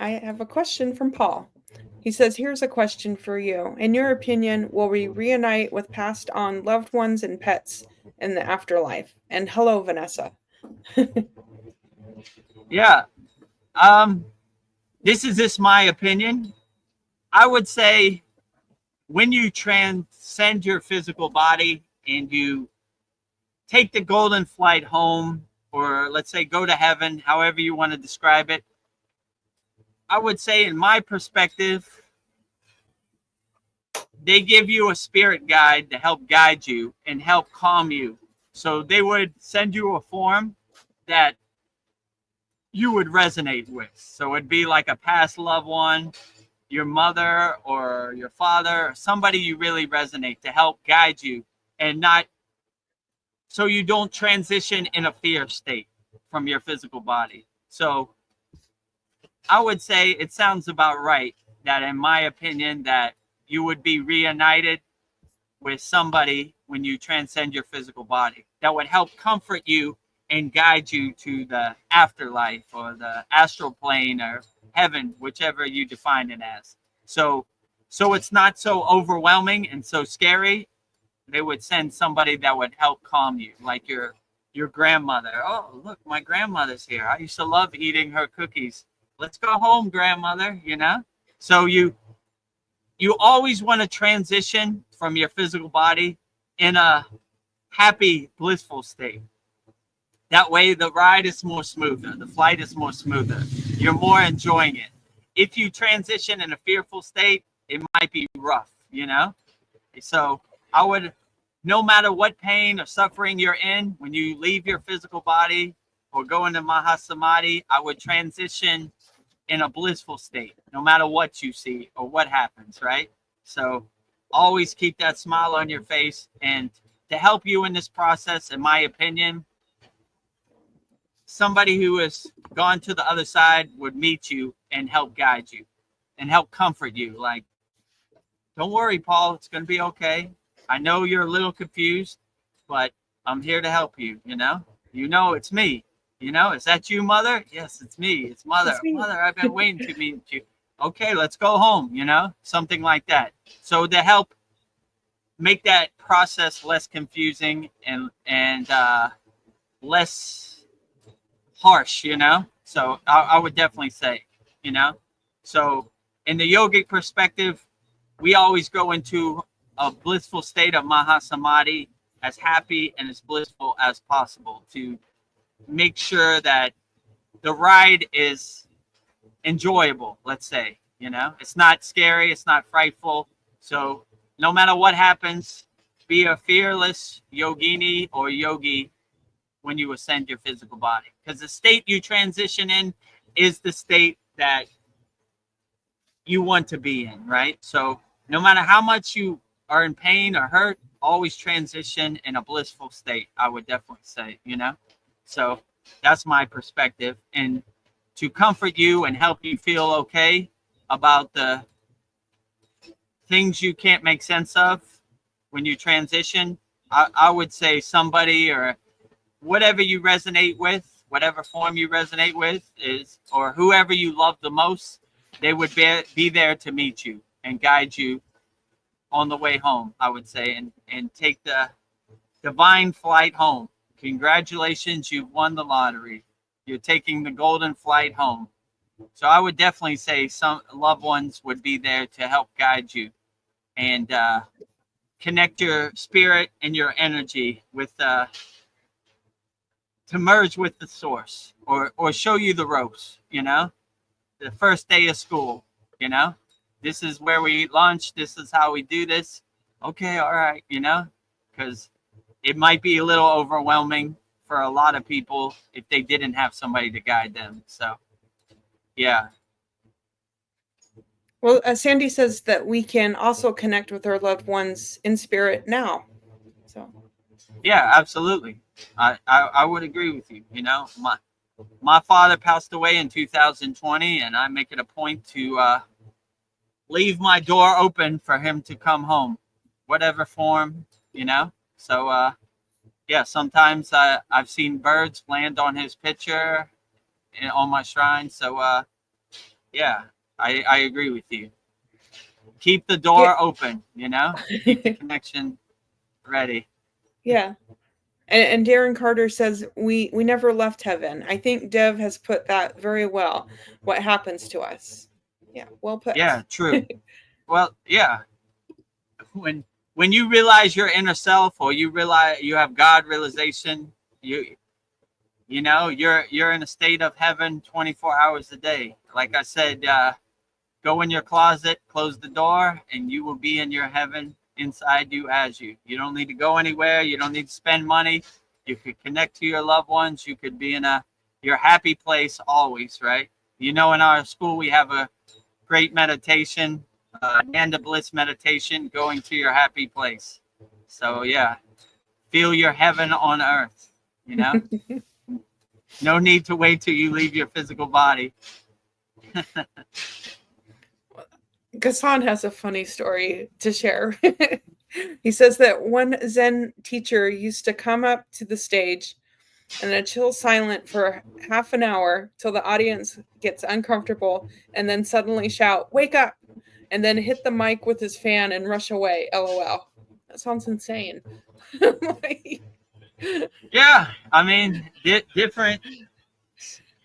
I have a question from Paul. He says, here's a question for you. In your opinion, will we reunite with passed on loved ones and pets in the afterlife? And hello, Vanessa. Yeah. This is just my opinion. I would say when you transcend your physical body and you take the golden flight home, or let's say go to heaven, however you want to describe it, I would say, in my perspective, they give you a spirit guide to help guide you and help calm you. So they would send you a form that you would resonate with. So it'd be like a past loved one, your mother or your father, or somebody you really resonate to help guide you, and not so you don't transition in a fear state from your physical body. So I would say it sounds about right that, in my opinion, that you would be reunited with somebody when you transcend your physical body that would help comfort you and guide you to the afterlife or the astral plane or heaven, whichever you define it as. So it's not so overwhelming and so scary. They would send somebody that would help calm you, like your grandmother. Oh, look, my grandmother's here. I used to love eating her cookies. Let's go home, grandmother, you know? So you always want to transition from your physical body in a happy, blissful state. That way the ride is more smoother, the flight is more smoother. You're more enjoying it. If you transition in a fearful state, it might be rough, you know? So I would, no matter what pain or suffering you're in, when you leave your physical body or go into Mahasamadhi, I would transition in a blissful state, no matter what you see or what happens, right? So always keep that smile on your face. And to help you in this process, in my opinion, somebody who has gone to the other side would meet you and help guide you and help comfort you. Like, don't worry, Paul, it's going to be okay. I know you're a little confused, but I'm here to help you, you know? You know it's me. You know, is that you, Mother? Yes, it's me. It's Mother. It's me. Mother, I've been waiting to meet you. Okay, let's go home, you know? Something like that. So to help make that process less confusing and less harsh, you know? So I would definitely say, you know? So in the yogic perspective, we always go into a blissful state of Mahasamadhi, as happy and as blissful as possible, to make sure that the ride is enjoyable, let's say, you know? It's not scary, it's not frightful. So no matter what happens, be a fearless yogini or yogi when you ascend your physical body. Because the state you transition in is the state that you want to be in, right? So no matter how much you are in pain or hurt, always transition in a blissful state, I would definitely say, you know? So that's my perspective. And to comfort you and help you feel okay about the things you can't make sense of when you transition, I would say somebody or whatever you resonate with, whatever form you resonate with is, or whoever you love the most, they would be there to meet you and guide you on the way home, I would say, and take the divine flight home. Congratulations, you've won the lottery. You're taking the golden flight home. So I would definitely say some loved ones would be there to help guide you and connect your spirit and your energy with to merge with the source, or show you the ropes, you know? The first day of school, you know? This is where we eat lunch. This is how we do this. Okay, all right, you know? Because it might be a little overwhelming for a lot of people if they didn't have somebody to guide them. So, yeah. Well, Sandy says that we can also connect with our loved ones in spirit now. So, Yeah, absolutely. I would agree with you. You know, my father passed away in 2020, and I make it a point to leave my door open for him to come home, whatever form, you know. So yeah, sometimes I've seen birds land on his picture on my shrine. So yeah, I agree with you. Keep the door open, you know, keep the connection ready. Yeah. And Darren Carter says we never left heaven. I think Dev has put that very well. What happens to us? Yeah, well put. Yeah, true. Well, yeah. When you realize your inner self, or you realize you have God realization, you know you're in a state of heaven 24 hours a day. Like I said, go in your closet, close the door, and you will be in your heaven inside you as you. You don't need to go anywhere. You don't need to spend money. You could connect to your loved ones. You could be in your happy place always, right? You know, in our school, we have a great meditation, Nanda Bliss meditation, going to your happy place. So, yeah, feel your heaven on earth, you know? No need to wait till you leave your physical body. Gassan has a funny story to share. He says that one Zen teacher used to come up to the stage and a chill silent for half an hour till the audience gets uncomfortable and then suddenly shout, "Wake up!" and then hit the mic with his fan and rush away. LOL. That sounds insane. Yeah, I mean, different,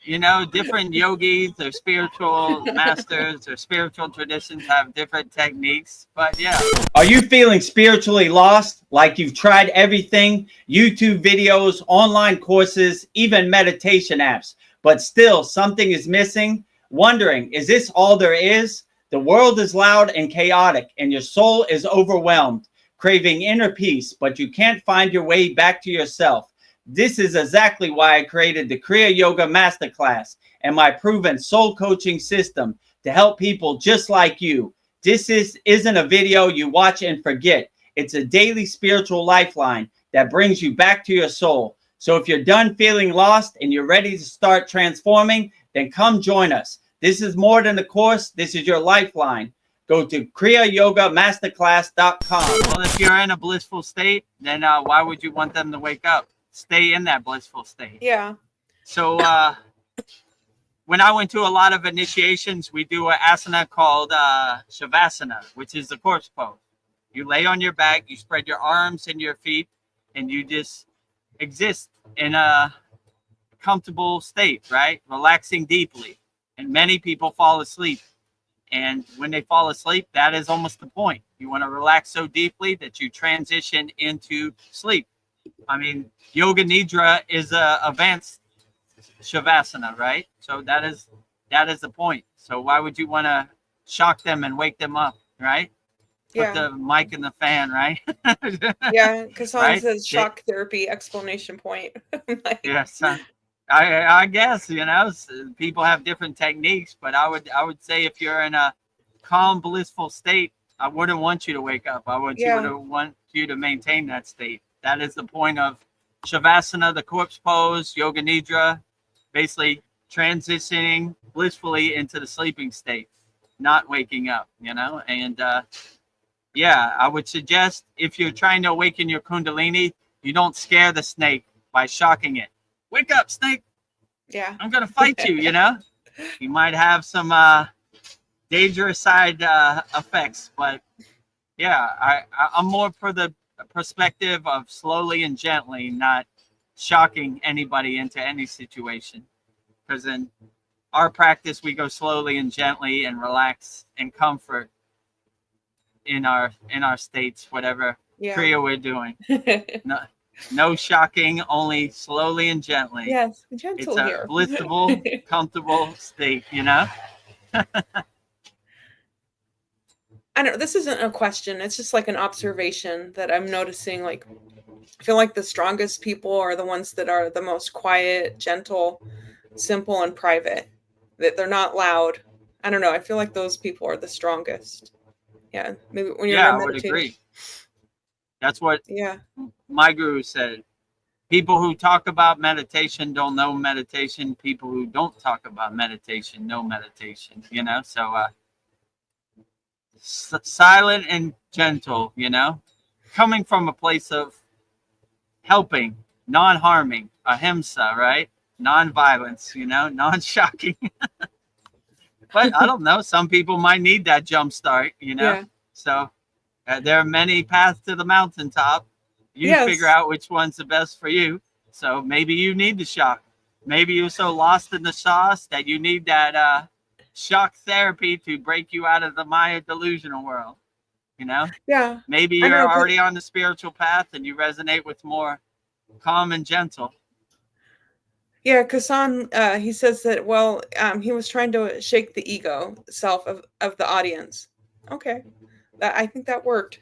you know, different yogis or spiritual masters or spiritual traditions have different techniques. But yeah. Are you feeling spiritually lost? Like you've tried everything, YouTube videos, online courses, even meditation apps, but still something is missing? Wondering, is this all there is? The world is loud and chaotic, and your soul is overwhelmed, craving inner peace, but you can't find your way back to yourself. This is exactly why I created the Kriya Yoga Masterclass and my proven soul coaching system to help people just like you. This isn't a video you watch and forget. It's a daily spiritual lifeline that brings you back to your soul. So if you're done feeling lost and you're ready to start transforming, then come join us. This is more than a course. This is your lifeline. Go to kriyayogamasterclass.com. Well, if you're in a blissful state, then why would you want them to wake up? Stay in that blissful state. Yeah. So when I went to a lot of initiations, we do an asana called Shavasana, which is the corpse pose. You lay on your back, you spread your arms and your feet, and you just exist in a comfortable state, right? Relaxing deeply. And many people fall asleep. And when they fall asleep, that is almost the point. You want to relax so deeply that you transition into sleep. I mean, Yoga Nidra is a advanced Shavasana, right? So that is the point. So why would you want to shock them and wake them up, right? Put the mic in the fan, right? Yeah, Kassan right? says shock therapy, exclamation point. Like, yes, I guess, you know, people have different techniques, but I would say if you're in a calm, blissful state, I wouldn't want you to wake up. I want you to maintain that state. That is the point of Shavasana, the corpse pose, Yoga Nidra, basically transitioning blissfully into the sleeping state, not waking up, you know? And yeah, I would suggest if you're trying to awaken your Kundalini, you don't scare the snake by shocking it. Wake up, snake. Yeah. I'm going to fight you, you know? You might have some dangerous side effects, but yeah, I'm more for the perspective of slowly and gently, not shocking anybody into any situation. Because in our practice, we go slowly and gently and relax and comfort in our states, whatever Kriya we're doing. No shocking, only slowly and gently. Yes, gentle it's a here. blissful, comfortable state, you know? I don't know, this isn't a question. It's just like an observation that I'm noticing. Like, I feel like the strongest people are the ones that are the most quiet, gentle, simple, and private. That they're not loud. I don't know. I feel like those people are the strongest. Yeah, maybe when you're I would agree. That's what my guru said. People who talk about meditation don't know meditation. People who don't talk about meditation know meditation, you know? So silent and gentle, you know? Coming from a place of helping, non-harming, ahimsa, right? Non-violence, you know? Non-shocking. But I don't know. Some people might need that jump start, Yeah. So there are many paths to the mountaintop. You figure Yes. out which one's the best for you. So maybe you need the shock. Maybe you're so lost in the sauce that you need that shock therapy to break you out of the Maya delusional world. Yeah. Maybe I you're know. already on the spiritual path and you resonate with more calm and gentle. Yeah, Kasan, he says that, well, he was trying to shake the ego self of the audience. Okay. I think that worked.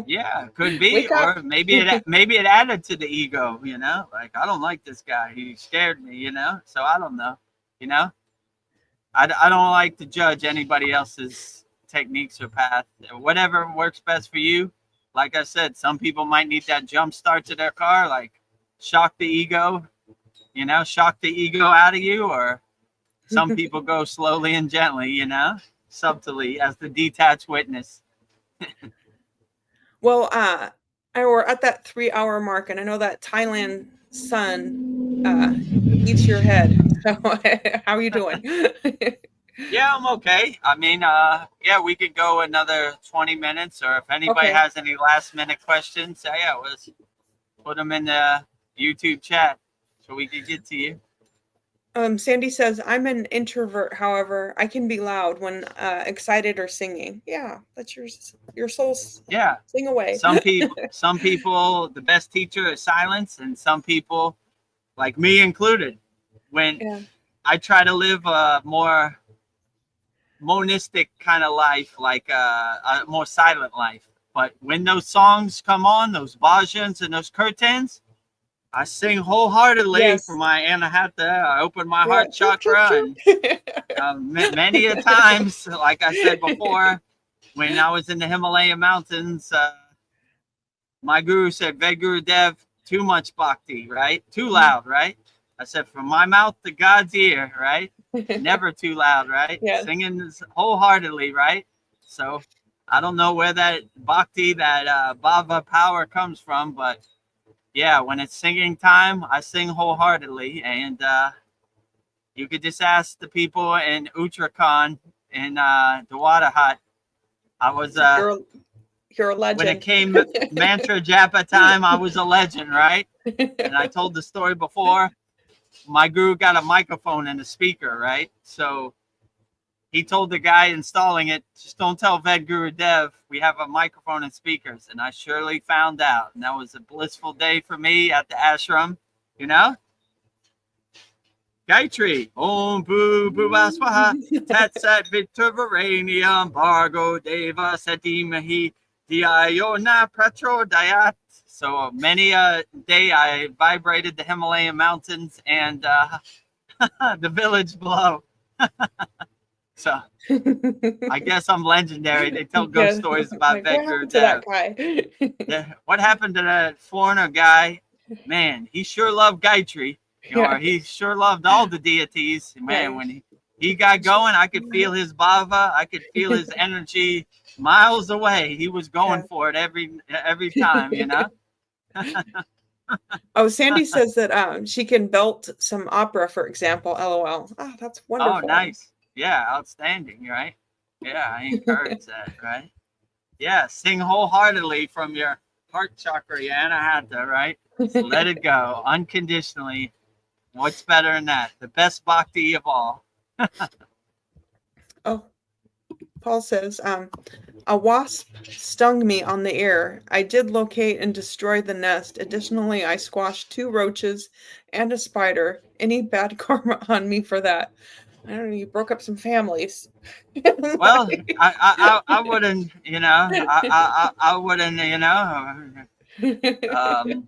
Yeah, could be, Wake up. or maybe it added to the ego. Like, I don't like this guy. He scared me. So I don't know. You know, I don't like to judge anybody else's techniques or path. Whatever works best for you. Like I said, some people might need that jump start to their car, like shock the ego. Shock the ego out of you, or some people go slowly and gently. Subtly as the detached witness. Well, we're at that 3-hour mark, and I know that Thailand sun eats your head. So, how are you doing? Yeah, I'm okay. I mean, yeah, we could go another 20 minutes, or if anybody Okay. has any last minute questions, yeah, let's put them in the YouTube chat so we could get to you. Sandy says, I'm an introvert, however, I can be loud when excited or singing. Yeah, that's your soul. Yeah, Sing away. some people, the best teacher is silence, and some people, like me included, when Yeah. I try to live a more monistic kind of life, like a more silent life. But when those songs come on, those bhajans and those kirtans, I sing wholeheartedly for Yes. my anahata. I open my Yeah. heart Chirp, chirp, chakra, chirp. and many a times, like I said before, when I was in the Himalayan mountains, my guru said, Vedagurudev, too much bhakti, right? Too loud, right? I said, from my mouth to God's ear, right? Never too loud, right? Yeah. Singing this wholeheartedly, right? So I don't know where that bhakti, that bhava power comes from, but yeah, when it's singing time, I sing wholeheartedly. And you could just ask the people in Uttarakhand in the water hut. I was You're a when it legend. came mantra japa time, I was a legend, right? And I told the story before. My guru got a microphone and a speaker, right? So he told the guy installing it, just don't tell Vedagurudev we have a microphone and speakers. And I surely found out. And that was a blissful day for me at the ashram, you know? Gayatri, Om Boo Bhuvaswaha, Tat Sat Viturvaraniam, Bargo Deva Satimahi, Diayona Prachodayat. So many a day I vibrated the Himalayan mountains and the village below. So I guess I'm legendary. They tell ghost Yeah. stories about Like, what happened to that Vedagurudev. guy? Yeah, what happened to that foreigner guy? Man, he sure loved Gayatri. Or Yeah. he sure loved all the deities. Man, Yeah. when he got going, I could feel his bhava. I could feel his energy miles away. He was going Yeah. for it every time, you know? Oh, Sandy says that she can belt some opera, for example. LOL. Oh, that's Oh, wonderful. nice. Yeah, outstanding, right? Yeah, I encourage that, right? Yeah, sing wholeheartedly from your heart chakra, your anahata, right? Just let it go unconditionally. What's better than that? The best bhakti of all. Oh, Paul says, a wasp stung me on the ear. I did locate and destroy the nest. Additionally, I squashed 2 roaches and a spider. Any bad karma on me for that? I don't know. You broke up some families. Well, I wouldn't, I wouldn't, um,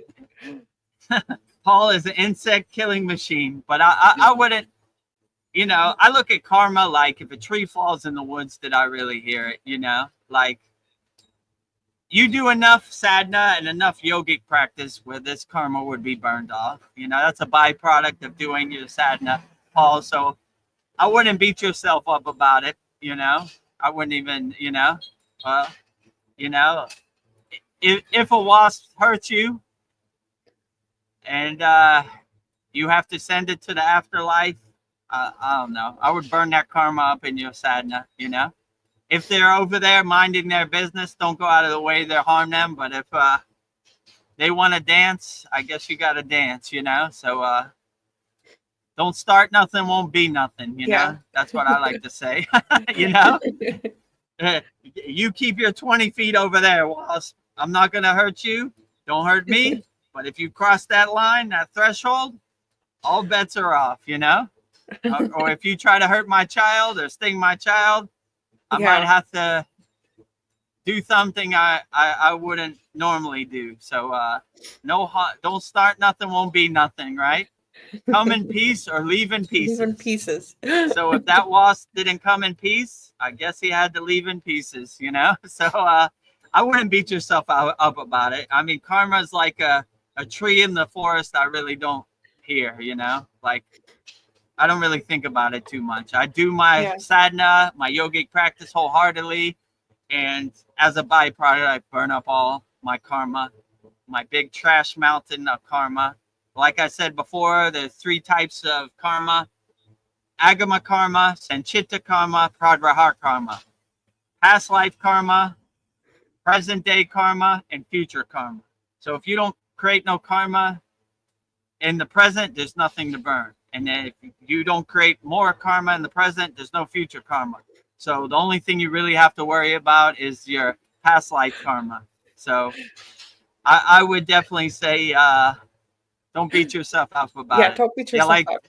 Paul is an insect killing machine, but I wouldn't, I look at karma like if a tree falls in the woods, did I really hear it? Like you do enough sadhana and enough yogic practice where this karma would be burned off. That's a byproduct of doing your sadhana, Paul. So I wouldn't beat yourself up about it. I wouldn't even, well, you know, if a wasp hurts you and you have to send it to the afterlife, I don't know. I would burn that karma up in your sadhana, you know? If they're over there minding their business, don't go out of the way to harm them. But if they want to dance, I guess you got to dance, you know? So don't start nothing, won't be nothing, you Yeah. know? That's what I like to say, you know? You keep your 20 feet over there. Well, I'm not going to hurt you. Don't hurt me. But if you cross that line, that threshold, all bets are off, you know? Or if you try to hurt my child or sting my child, I might Yeah. have to do something I wouldn't normally do. So don't start nothing, won't be nothing, right? Come in peace or leave in Leave in pieces. pieces. So if that wasp didn't come in peace, I guess he had to leave in pieces, you know? So I wouldn't beat yourself up about it. I mean, karma is like a tree in the forest I really don't hear, you know? Like, I don't really think about it too much. I do my Yeah. sadhana, my yogic practice wholeheartedly. And as a byproduct, I burn up all my karma, my big trash mountain of karma. Like I said before, there's 3 types of karma: agama karma, sanchita karma, pradrahar karma. Past life karma, present day karma, and future karma. So if you don't create no karma in the present, there's nothing to burn. And then if you don't create more karma in the present, there's no future karma. So the only thing you really have to worry about is your past life karma. So I would definitely say don't beat yourself up Yeah. about it. Don't beat Yeah, yourself like up.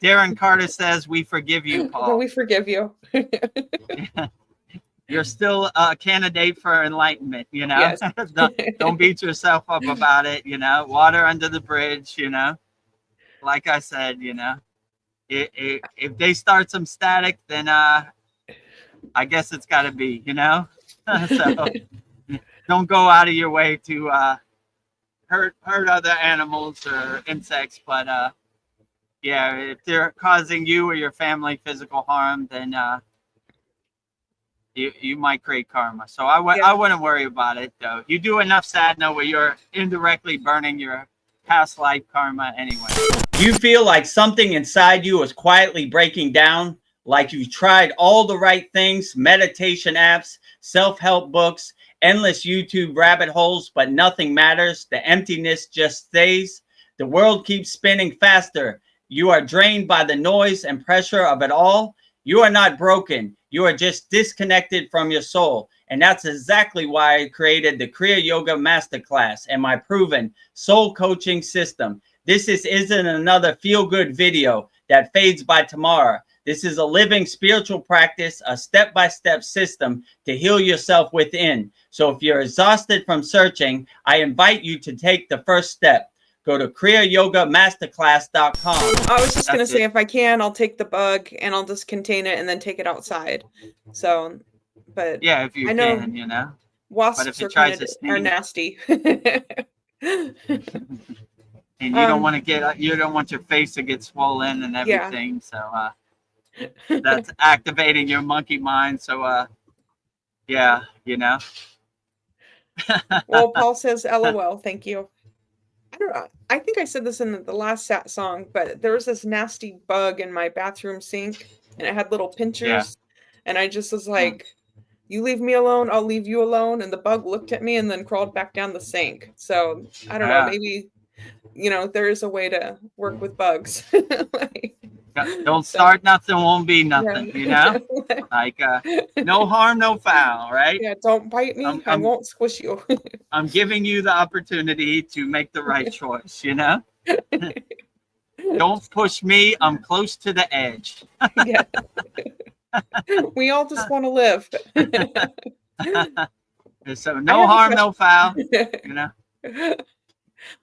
Darren Carter says, we forgive you, No, Paul. we forgive you. You're still a candidate for enlightenment, you know? Yes. Don't beat yourself up about it, you know? Water under the bridge, you know? Like I said, you know? If they start some static, then I guess it's got to be, you know? So don't go out of your way to hurt other animals or insects, but yeah, if they're causing you or your family physical harm, then you might create karma. So I Yeah. wouldn't worry about it though. You do enough sadhana where you're indirectly burning your past life karma anyway. You feel like something inside you is quietly breaking down, like you've tried all the right things: meditation apps, self-help books, endless YouTube rabbit holes, but nothing matters. The emptiness just stays. The world keeps spinning faster. You are drained by the noise and pressure of it all. You are not broken. You are just disconnected from your soul. And that's exactly why I created the Kriya Yoga Masterclass and my proven soul coaching system. This isn't another feel-good video that fades by tomorrow. This is a living spiritual practice, a step-by-step system to heal yourself within. So if you're exhausted from searching, I invite you to take the first step. Go to kriyayogamasterclass.com. I was just going to say, if I can, I'll take the bug and I'll just contain it and then take it outside. So, but yeah, if you I know can, you know. wasps But if it are tries kind to of are sting, nasty. and you don't want to you don't want your face to get swollen and Yeah. everything. So that's activating your monkey mind. So yeah, you know. Well, Paul says, "LOL, thank you." I don't know. I think I said this in the last song, but there was this nasty bug in my bathroom sink, and it had little pinchers, and I just was like, "You leave me alone, I'll leave you alone." And the bug looked at me and then crawled back down the sink. So I don't know. Maybe there is a way to work with bugs. Like, don't so, start nothing, won't be nothing. yeah. You know, like no harm, no foul, right? Yeah, don't bite me. I won't squish you. I'm giving you the opportunity to make the right choice. You know, don't push me. I'm close to the edge. Yeah. We all just want to live. So no harm, no foul. You know.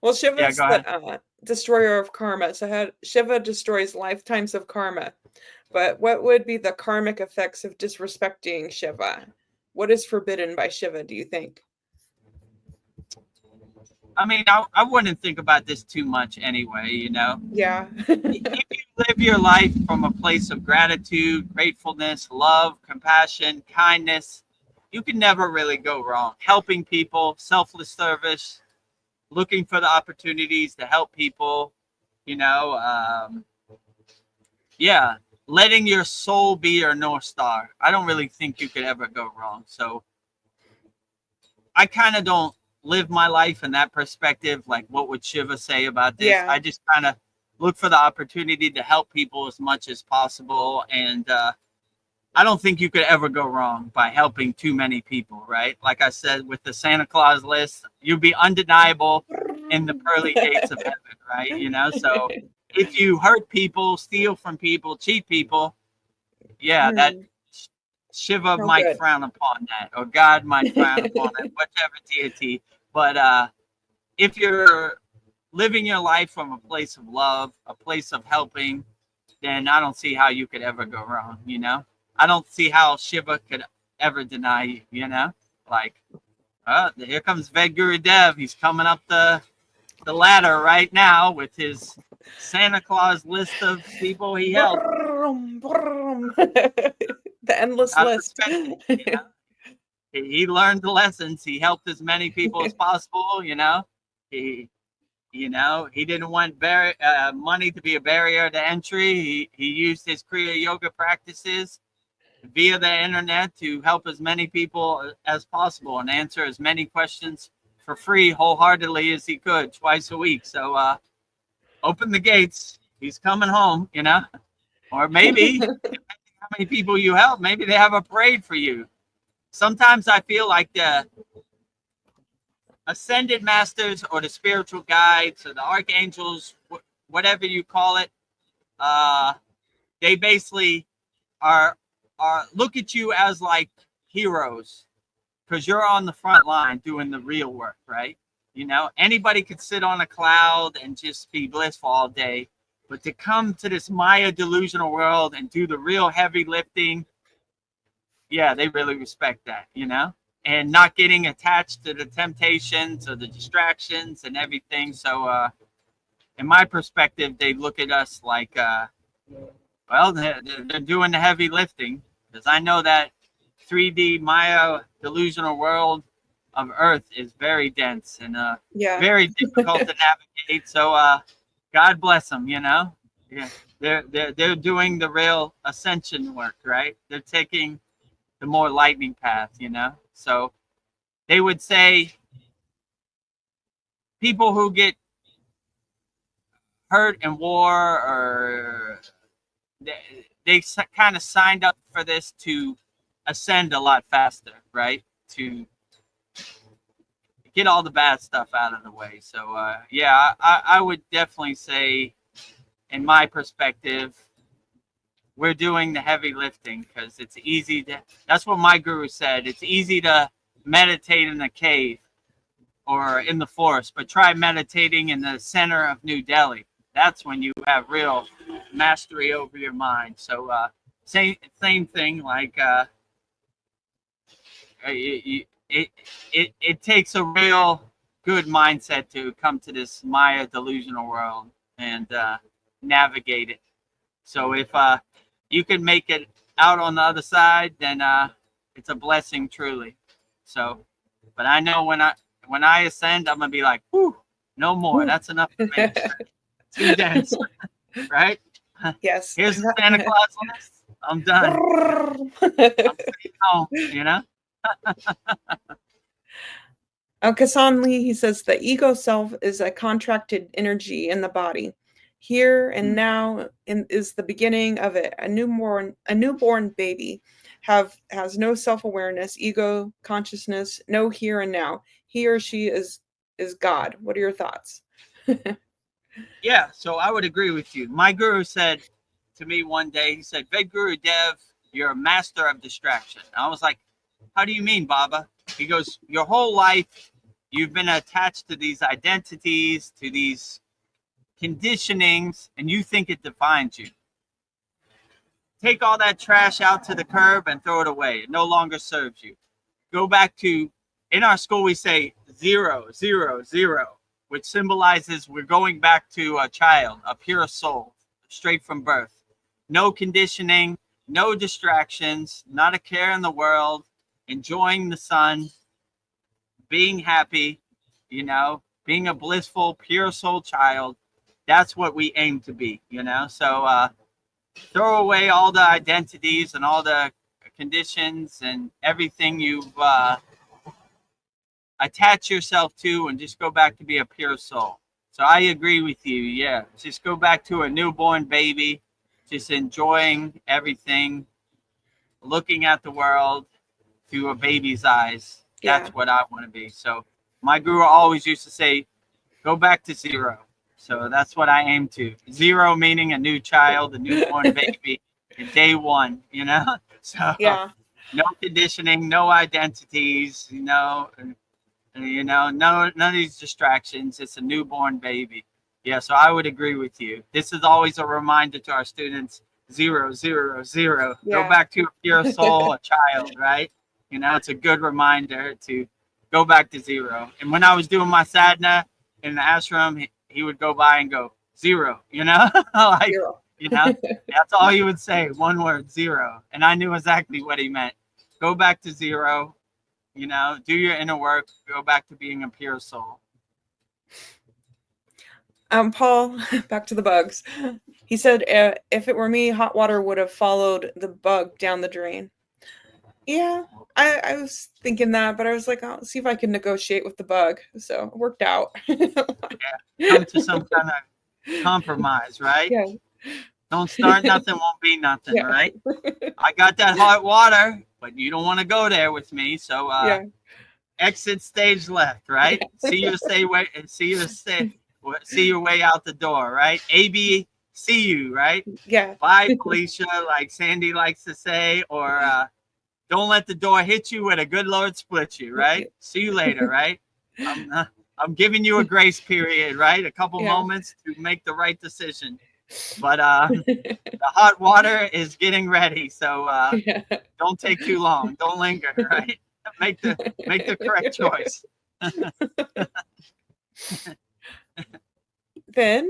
Well, Shiva's Go ahead. the destroyer of karma. So Shiva destroys lifetimes of karma. But what would be the karmic effects of disrespecting Shiva? What is forbidden by Shiva, do you think? I mean, I wouldn't think about this too much anyway, you know. Yeah. If you live your life from a place of gratitude, gratefulness, love, compassion, kindness, you can never really go wrong. Helping people, selfless service, looking for the opportunities to help people, you know, yeah, letting your soul be your North Star. I don't really think you could ever go wrong. So I kind of don't live my life in that perspective. Like, what would Shiva say about this? Yeah. I just kind of look for the opportunity to help people as much as possible. And I don't think you could ever go wrong by helping too many people, right? Like I said, with the Santa Claus list, you'd be undeniable in the pearly gates of heaven, right? You know, so if you hurt people, steal from people, cheat people, yeah, that Mm, Shiva no might good. frown upon that, or God might frown upon it, whichever deity. But if you're living your life from a place of love, a place of helping, then I don't see how you could ever go wrong, you know? I don't see how Shiva could ever deny you, you know? Like, here comes Vedagurudev. He's coming up the ladder right now with his Santa Claus list of people he helped. Brum, brum. The endless Gotta list. respect it, you know? He learned the lessons. He helped as many people as possible, you know? He he didn't want money to be a barrier to entry. He used his Kriya yoga practices via the internet to help as many people as possible and answer as many questions for free wholeheartedly as he could twice a week. So open the gates. He's coming home, you know? Or maybe, how many people you help, maybe they have a parade for you. Sometimes I feel like the ascended masters or the spiritual guides or the archangels, whatever you call it, uh, they basically are look at you as like heroes because you're on the front line doing the real work, right? You know, anybody could sit on a cloud and just be blissful all day, but to come to this Maya delusional world and do the real heavy lifting, yeah, they really respect that, you know, and not getting attached to the temptations or the distractions and everything. So, in my perspective, they look at us like, well, they're doing the heavy lifting because I know that 3D Maya delusional world of Earth is very dense and Yeah. very difficult to navigate. So, God bless them, you know. Yeah, they're doing the real ascension work, right? They're taking the more lightning path, you know. So they would say people who get hurt in war or they kind of signed up for this to ascend a lot faster, right? To get all the bad stuff out of the way. So yeah, I would definitely say, in my perspective, we're doing the heavy lifting because it's easy to. That's what my guru said. It's easy to meditate in a cave or in the forest, but try meditating in the center of New Delhi. That's when you have real mastery over your mind. So same thing. Like it takes a real good mindset to come to this Maya delusional world and navigate it. So if you can make it out on the other side, then it's a blessing truly. So, but I know when I ascend, I'm gonna be like, whew, no more. That's enough for me. Too dense, right? Yes. Here's the Santa Claus list. I'm done. I'm staying home. You know. Kasan Lee, he says the ego self is a contracted energy in the body. Here and now is the beginning of it. A newborn baby has no self-awareness, ego, consciousness, no here and now. He or she is God. What are your thoughts? Yeah, so I would agree with you. My guru said to me one day, he said, Vedagurudev, you're a master of distraction. And I was like, how do you mean, Baba? He goes, your whole life, you've been attached to these identities, to these conditionings, and you think it defines you. Take all that trash out to the curb and throw it away. It no longer serves you. Go back to, in our school, we say 0, 0, 0, which symbolizes we're going back to a child, a pure soul, straight from birth. No conditioning, no distractions, not a care in the world, enjoying the sun, being happy, you know, being a blissful, pure soul child. That's what we aim to be, you know. So throw away all the identities and all the conditions and everything you've attached yourself to, and just go back to be a pure soul. So I agree with you. Yeah, just go back to a newborn baby, just enjoying everything, looking at the world through a baby's eyes. Yeah. That's what I want to be. So my guru always used to say, go back to zero. So that's what I aim to. Zero meaning a new child, a newborn baby, and day one, you know? So Yeah. no conditioning, no identities, none of these distractions. It's a newborn baby. Yeah, so I would agree with you. This is always a reminder to our students: zero, zero, zero. Go Yeah. back to a pure soul, a child, right? It's a good reminder to go back to zero. And when I was doing my sadhana in the ashram, he would go by and go, zero, like, Zero. that's all he would say, one word, zero. And I knew exactly what he meant. Go back to zero, do your inner work, go back to being a pure soul. Paul, back to the bugs. He said, if it were me, hot water would have followed the bug down the drain. Yeah, I was thinking that, but I was like, I'll see if I can negotiate with the bug. So it worked out. Come to some kind of compromise, right? Yeah. Don't start nothing, won't be nothing, Yeah. right? I got that hot water, but you don't want to go there with me. So Yeah. exit stage left, right? See your way out the door, right? AB, see you, right? Yeah. Bye, Felicia, like Sandy likes to say, or don't let the door hit you when a good Lord split you, right? See you later, right? I'm giving you a grace period, right? A couple moments to make the right decision. But the hot water is getting ready, so don't take too long. Don't linger, right? Make the correct choice. Then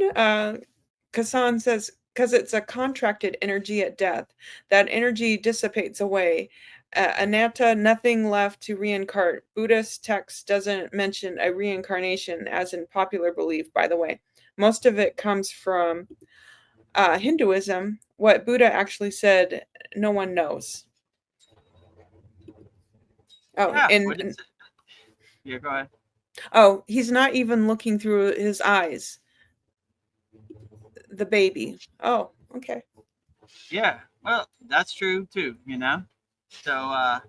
Kassan says, because it's a contracted energy at death, that energy dissipates away. Anatta, nothing left to reincarnate. Buddhist text doesn't mention a reincarnation as in popular belief, by the way. Most of it comes from Hinduism. What Buddha actually said, no one knows. Oh, Yeah, and yeah, go ahead. oh, he's not even looking through his eyes. The baby. Oh, okay. Yeah, well, that's true too, So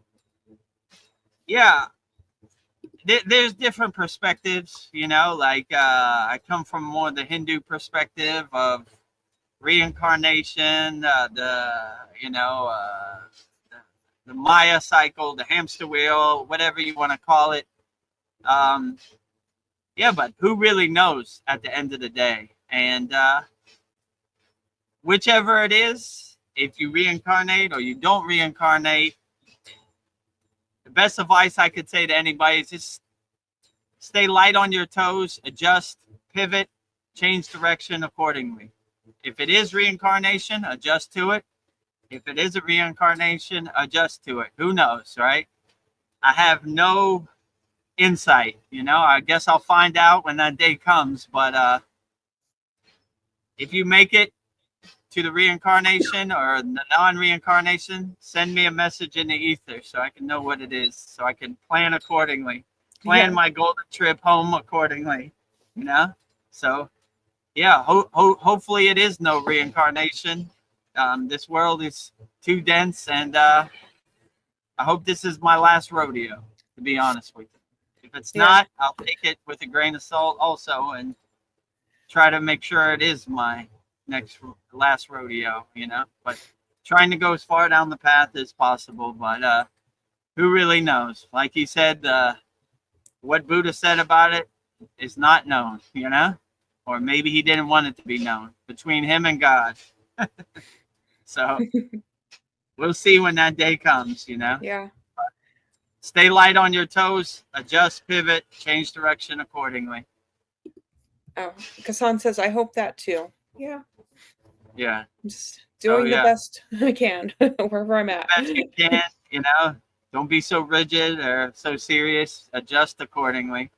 yeah, there's different perspectives, like I come from more the Hindu perspective of reincarnation, the Maya cycle, the hamster wheel, whatever you want to call it. Yeah, but who really knows at the end of the day? And whichever it is, if you reincarnate or you don't reincarnate, the best advice I could say to anybody is just stay light on your toes, adjust, pivot, change direction accordingly. If it is reincarnation, adjust to it. If it is a reincarnation, adjust to it. Who knows, right? I have no insight, I guess I'll find out when that day comes. But if you make it to the reincarnation or the non-reincarnation, send me a message in the ether so I can know what it is, so I can plan accordingly, plan my golden trip home accordingly, So yeah, hopefully it is no reincarnation. This world is too dense, and I hope this is my last rodeo, to be honest with you. If it's not, I'll take it with a grain of salt also, and try to make sure it is my last rodeo, but trying to go as far down the path as possible. But who really knows? Like you said, what Buddha said about it is not known, or maybe he didn't want it to be known between him and God. So we'll see when that day comes, Yeah. But stay light on your toes, adjust, pivot, change direction accordingly. Oh, Kassan says, I hope that too. Yeah. Yeah. Just doing the best I can wherever I'm at. Best you can, Don't be so rigid or so serious. Adjust accordingly.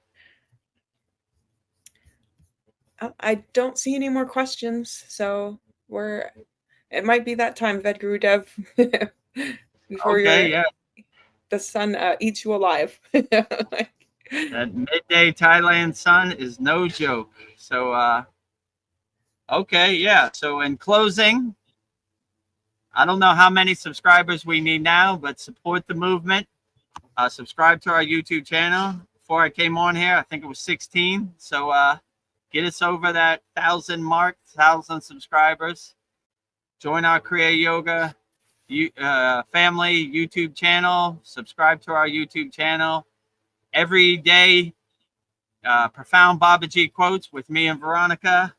I don't see any more questions, so we're It might be that time, Vedagurudev, before Okay, the sun eats you alive. that midday Thailand sun is no joke. So, okay, yeah. So, in closing, I don't know how many subscribers we need now, but support the movement. Subscribe to our YouTube channel. Before I came on here, I think it was 16. So, get us over that 1,000 mark, 1,000 subscribers. Join our Kriya Yoga family YouTube channel. Subscribe to our YouTube channel. Every day, profound Babaji quotes with me and Veronica.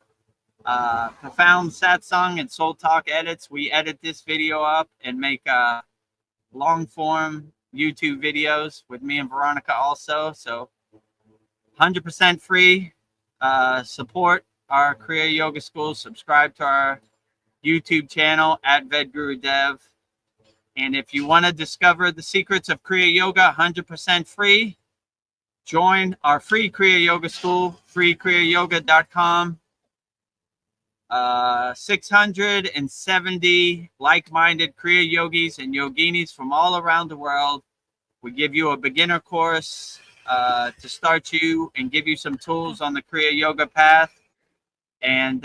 Profound satsang and soul talk edits. We edit this video up and make long form YouTube videos with me and Veronica also. So 100% free. Support our Kriya Yoga School. Subscribe to our YouTube channel at Vedagurudev. And if you want to discover the secrets of Kriya Yoga 100% free, join our free Kriya Yoga School, freekriyayoga.com. 670 like-minded Kriya yogis and yoginis from all around the world. We give you a beginner course to start you and give you some tools on the Kriya Yoga path. And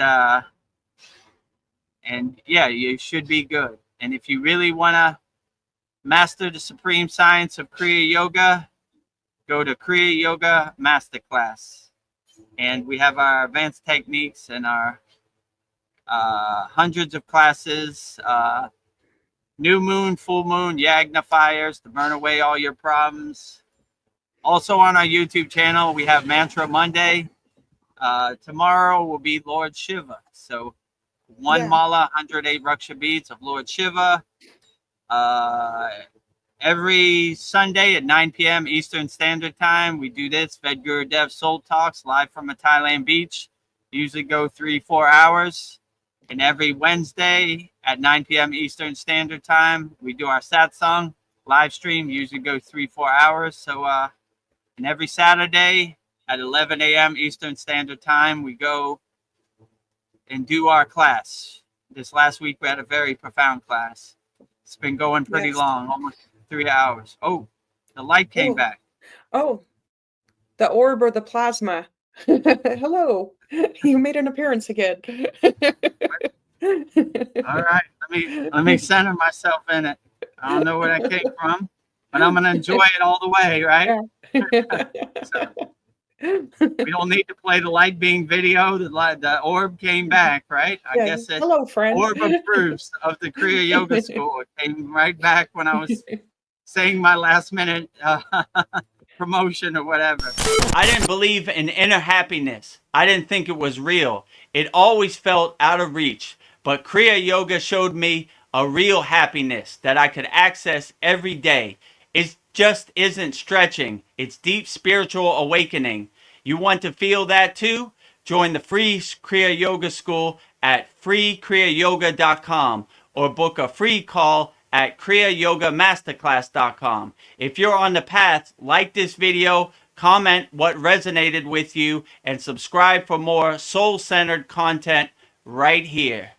yeah, you should be good. And if you really want to master the supreme science of Kriya Yoga, go to Kriya Yoga Masterclass. And we have our advanced techniques and our hundreds of classes, new moon, full moon, yagna fires to burn away all your problems. Also on our YouTube channel, we have Mantra Monday. Tomorrow will be Lord Shiva. So one mala, 108 Raksha beads of Lord Shiva. Every Sunday at 9 p.m. Eastern Standard Time, we do this Vedagurudev Soul Talks live from a Thailand beach. Usually go 3-4 hours. And every Wednesday at 9 p.m. Eastern Standard Time, we do our satsang live stream. Usually go 3-4 hours. So, and every Saturday at 11 a.m. Eastern Standard Time, we go and do our class. This last week, we had a very profound class. It's been going pretty long, almost 3 hours. Oh, the light came back. Oh, the orb or the plasma. Hello, you made an appearance again. All right, let me center myself in it. I don't know where that came from, but I'm gonna enjoy it all the way, right? So, we don't need to play the light beam video. The orb came back, right? I guess it. Hello, friend. Orb of proofs of the Kriya Yoga School. It came right back when I was saying my last minute promotion or whatever. I didn't believe in inner happiness. I didn't think it was real. It always felt out of reach. But Kriya Yoga showed me a real happiness that I could access every day. It just isn't stretching. It's deep spiritual awakening. You want to feel that too? Join the free Kriya Yoga School at freekriyayoga.com or book a free call at kriyayogamasterclass.com. If you're on the path, like this video, comment what resonated with you, and subscribe for more soul-centered content right here.